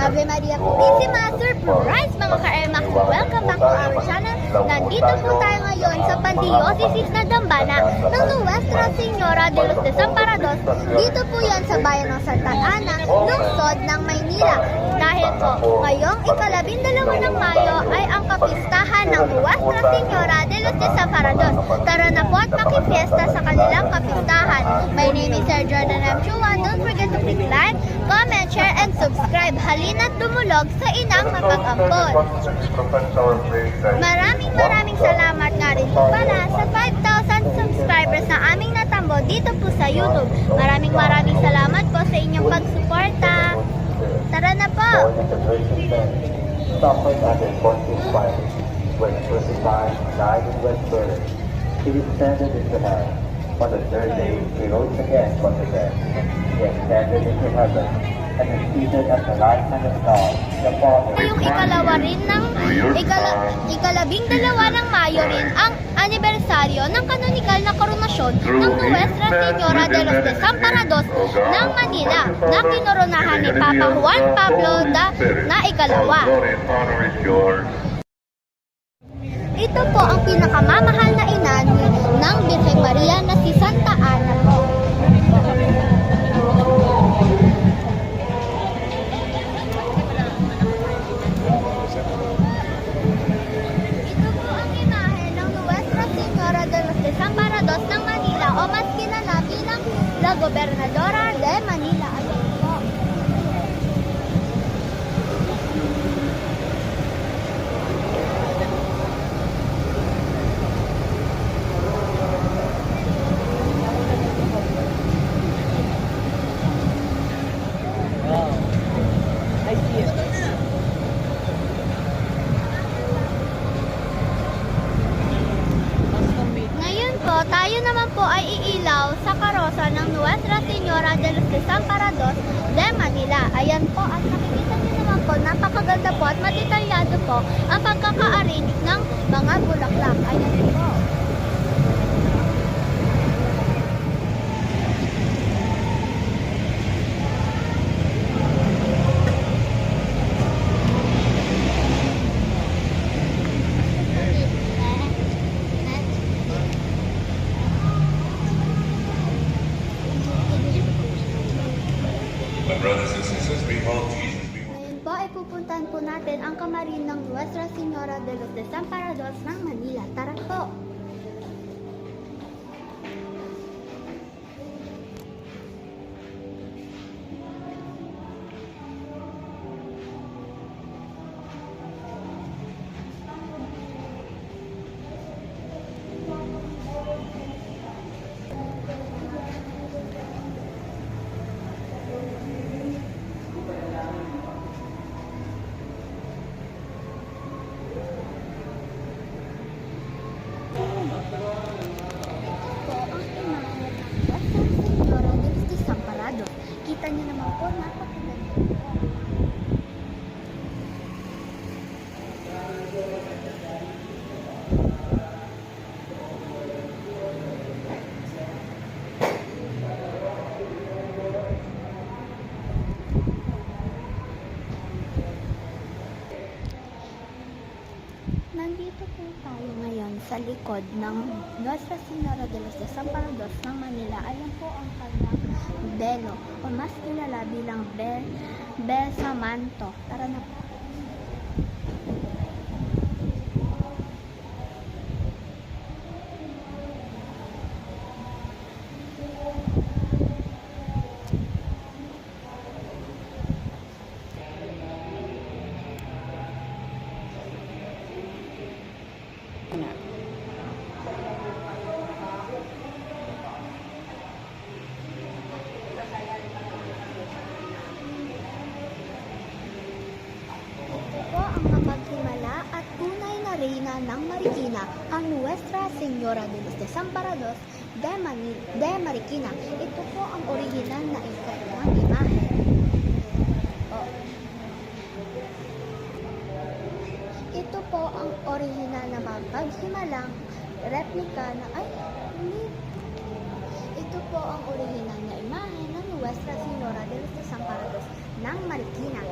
Ave Maria Purísima, surprise mga ka-Ermax! Welcome back to our channel. Nandito po tayo ngayon sa Pandiocese na Dambana ng Nuestra Señora de los Desamparados. Dito po yan sa bayan ng Santa Ana, lungsod ng Maynila. Dahil po, ngayong ika-12 ng Mayo ay ang kapistahan ng Nuestra Señora de los Desamparados. Tara na po at makifiesta sa kanilang kapistahan. My name is Sir Jordan M. Chua. Don't forget to click like, comment, share, and subscribe. Halina't dumulog sa inang mapag-ampon. Maraming salamat nga rin po pala sa 5,000 subscribers na aming natambo dito po sa YouTube. Maraming salamat po sa inyong pagsuporta. Tara na po! Suffering under Pontius Pilate, was crucified, died, and was buried. He descended into hell. On the third day, he rose again from the dead. He ascended into heaven, and is seated at the right hand of God, the Father. Yung ikalawa rin ng ikalabing-dalawa ng Mayo rin ang anibersaryo ng kanonikal na koronasyon ng Nuestra Señora de los Desamparados ng Manila na kinoronahan ni Papa Juan Pablo na ikalawa. Ito po ang pinakamamahal na ina ng Birhen Maria na si Santa Ana po. Ito po ang imahe ng Nuestra Señora de los Desamparados ng Manila o mas kilala bilang La Gobernadora de Manila. Ayan po. Ngayon po, tayo naman po ay iilaw sa karosa ng Nuestra Señora de los Desamparados de Manila. Ayan po, at nakikita niyo naman po, napakaganda po at madetalyado po ang pagkaka-arrange ng mga bulaklak. Ayan po. My brothers and sisters, behold Jesus. Ngayon po ay pupuntahan po natin ang kamarin ng Nuestra Señora de los Desamparados ng Manila. Tara po! Kita niyo naman po, napakaganda po. Nandito po tayo ngayon sa likod ng Nuestra Señora de los Desamparados ng Manila. Ayan po ang kanyang belo o mas kilala bilang besamanto. Tara na po. At tunay na reyna ng Marikina, ang Nuestra Señora de los Desamparados de Marikina. Ito po ang original na kanyang imahe. Ito po ang original na mapaghimalang replika na ito po ang original na imahe ng Nuestra Señora de los Desamparados ng Marikina.